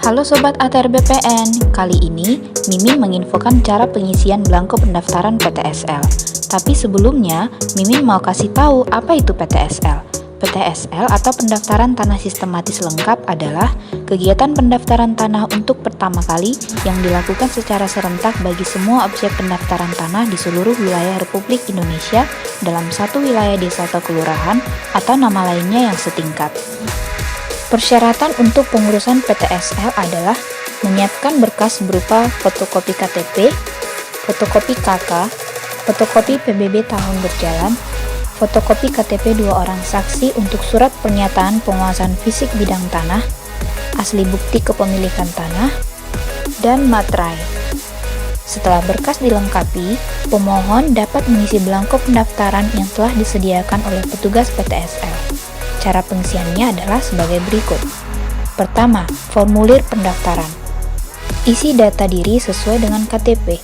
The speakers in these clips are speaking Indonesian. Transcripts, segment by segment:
Halo Sobat ATR BPN, kali ini Mimin menginfokan cara pengisian belangko pendaftaran PTSL. Tapi sebelumnya, Mimin mau kasih tahu apa itu PTSL. PTSL atau Pendaftaran Tanah Sistematis Lengkap adalah kegiatan pendaftaran tanah untuk pertama kali yang dilakukan secara serentak bagi semua objek pendaftaran tanah di seluruh wilayah Republik Indonesia dalam satu wilayah desa atau kelurahan atau nama lainnya yang setingkat. Persyaratan untuk pengurusan PTSL adalah menyiapkan berkas berupa fotokopi KTP, fotokopi KK, fotokopi PBB tahun berjalan, fotokopi KTP 2 orang saksi untuk surat pernyataan penguasaan fisik bidang tanah, asli bukti kepemilikan tanah, dan materai. Setelah berkas dilengkapi, pemohon dapat mengisi belangko pendaftaran yang telah disediakan oleh petugas PTSL. Cara pengisiannya adalah sebagai berikut. Pertama, formulir pendaftaran. Isi data diri sesuai dengan KTP.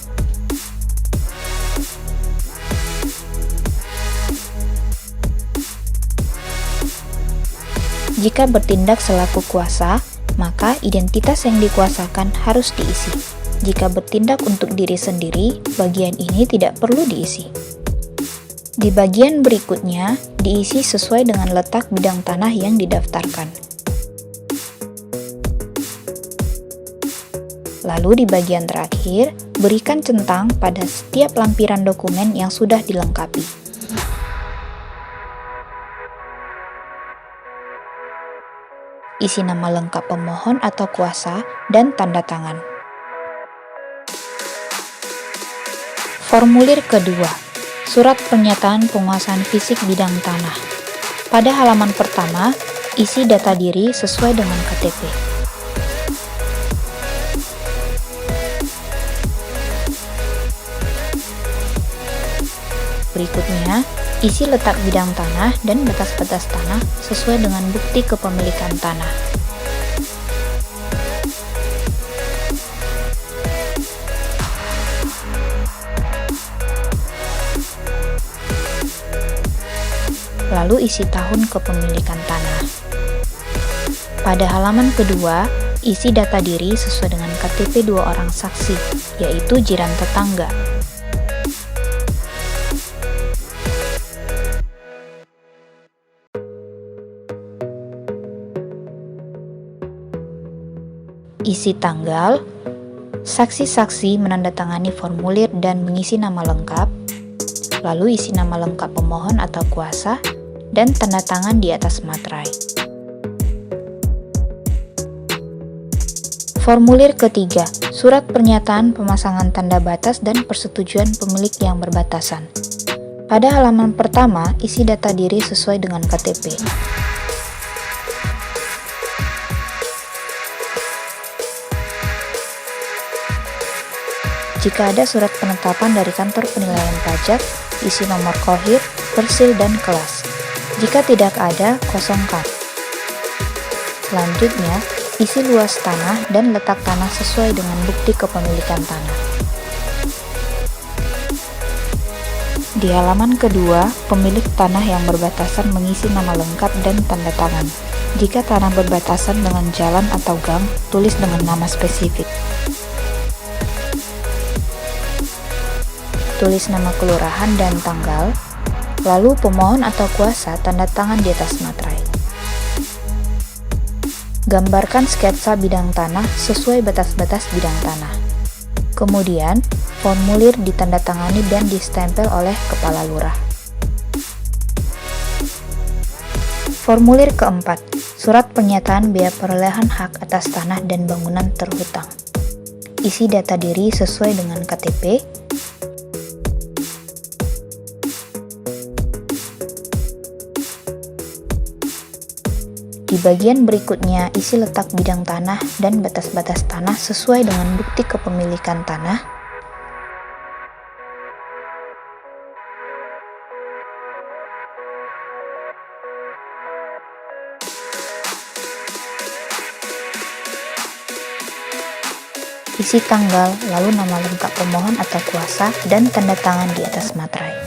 Jika bertindak selaku kuasa, maka identitas yang dikuasakan harus diisi. Jika bertindak untuk diri sendiri, bagian ini tidak perlu diisi. Di bagian berikutnya, diisi sesuai dengan letak bidang tanah yang didaftarkan. Lalu di bagian terakhir, berikan centang pada setiap lampiran dokumen yang sudah dilengkapi. Isi nama lengkap pemohon atau kuasa dan tanda tangan. Formulir kedua, surat pernyataan penguasaan fisik bidang tanah. Pada halaman pertama, isi data diri sesuai dengan KTP. Berikutnya, isi letak bidang tanah dan batas-batas tanah sesuai dengan bukti kepemilikan tanah. Lalu isi tahun kepemilikan tanah. Pada halaman kedua, isi data diri sesuai dengan KTP 2 orang saksi, yaitu jiran tetangga. Isi tanggal, saksi-saksi menandatangani formulir dan mengisi nama lengkap, lalu isi nama lengkap pemohon atau kuasa, dan tanda tangan di atas materai. Formulir ketiga, surat pernyataan pemasangan tanda batas dan persetujuan pemilik yang berbatasan. Pada halaman pertama, isi data diri sesuai dengan KTP. Jika ada surat penetapan dari kantor penilaian pajak, isi nomor KOHIR, persil, dan kelas. Jika tidak ada, kosongkan. Selanjutnya, isi luas tanah dan letak tanah sesuai dengan bukti kepemilikan tanah. Di halaman kedua, pemilik tanah yang berbatasan mengisi nama lengkap dan tanda tangan. Jika tanah berbatasan dengan jalan atau gang, tulis dengan nama spesifik. Tulis nama kelurahan dan tanggal, lalu pemohon atau kuasa tanda tangan di atas materai. Gambarkan sketsa bidang tanah sesuai batas-batas bidang tanah. Kemudian, formulir ditandatangani dan distempel oleh kepala lurah. Formulir keempat, surat pernyataan biaya perolehan hak atas tanah dan bangunan terhutang. Isi data diri sesuai dengan KTP, di bagian berikutnya, isi letak bidang tanah dan batas-batas tanah sesuai dengan bukti kepemilikan tanah. Isi tanggal, lalu nama lengkap pemohon atau kuasa, dan tanda tangan di atas materai.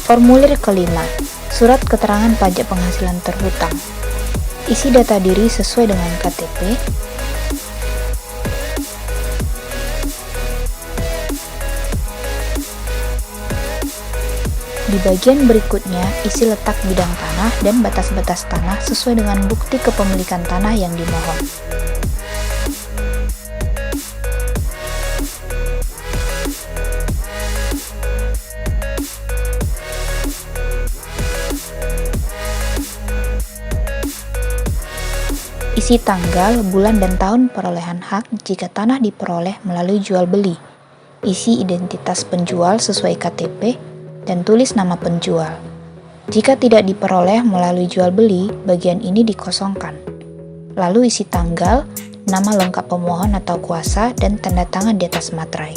Formulir kelima, surat keterangan pajak penghasilan terhutang. Isi data diri sesuai dengan KTP. Di bagian berikutnya, isi letak bidang tanah dan batas-batas tanah sesuai dengan bukti kepemilikan tanah yang dimohon. Isi tanggal, bulan, dan tahun perolehan hak jika tanah diperoleh melalui jual beli. Isi identitas penjual sesuai KTP dan tulis nama penjual. Jika tidak diperoleh melalui jual beli, bagian ini dikosongkan. Lalu isi tanggal, nama lengkap pemohon atau kuasa, dan tanda tangan di atas materai.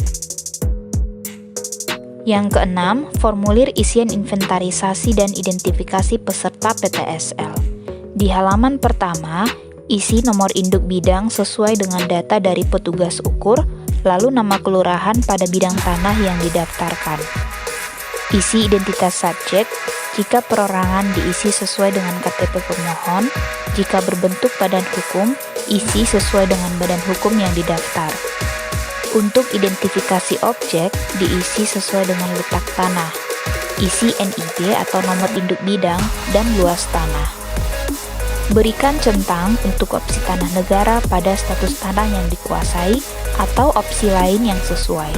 Yang keenam, formulir isian inventarisasi dan identifikasi peserta PTSL. Di halaman pertama, isi nomor induk bidang sesuai dengan data dari petugas ukur, lalu nama kelurahan pada bidang tanah yang didaftarkan. Isi identitas subjek, jika perorangan diisi sesuai dengan KTP pemohon, jika berbentuk badan hukum, isi sesuai dengan badan hukum yang didaftar. Untuk identifikasi objek, diisi sesuai dengan letak tanah, isi NIB atau nomor induk bidang, dan luas tanah. Berikan centang untuk opsi tanah negara pada status tanah yang dikuasai atau opsi lain yang sesuai.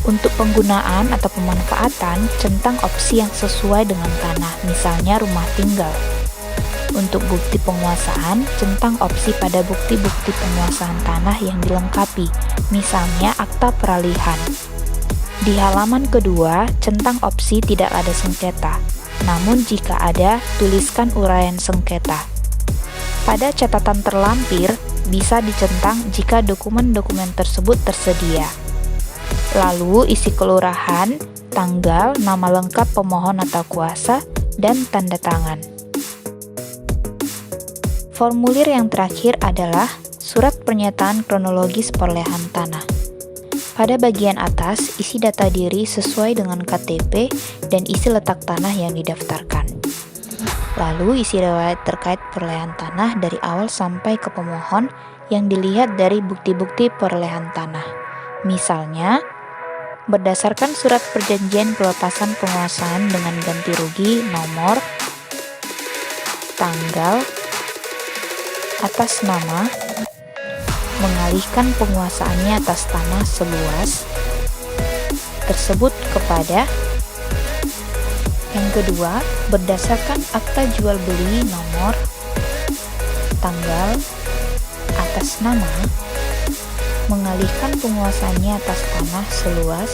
Untuk penggunaan atau pemanfaatan, centang opsi yang sesuai dengan tanah, misalnya rumah tinggal. Untuk bukti penguasaan, centang opsi pada bukti-bukti penguasaan tanah yang dilengkapi, misalnya akta peralihan. Di halaman kedua, centang opsi tidak ada sengketa, namun jika ada, tuliskan uraian sengketa. Pada catatan terlampir, bisa dicentang jika dokumen-dokumen tersebut tersedia. Lalu isi kelurahan, tanggal, nama lengkap pemohon atau kuasa, dan tanda tangan. Formulir yang terakhir adalah surat pernyataan kronologis perolehan tanah. Pada bagian atas, isi data diri sesuai dengan KTP dan isi letak tanah yang didaftarkan. Lalu isi riwayat terkait perolehan tanah dari awal sampai ke pemohon yang dilihat dari bukti-bukti perolehan tanah. Misalnya, berdasarkan surat perjanjian pelepasan penguasaan dengan ganti rugi nomor, tanggal, atas nama, mengalihkan penguasaannya atas tanah seluas tersebut kepada. Yang kedua, berdasarkan akta jual beli nomor, tanggal, atas nama, mengalihkan penguasaannya atas tanah seluas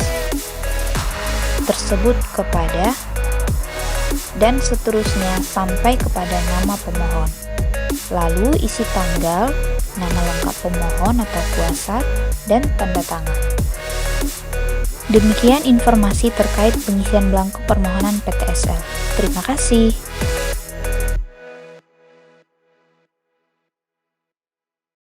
tersebut kepada, dan seterusnya sampai kepada nama pemohon. Lalu isi tanggal, nama lengkap pemohon atau kuasa, dan tanda tangan. Demikian informasi terkait pengisian belangko permohonan PTSL. Terima kasih.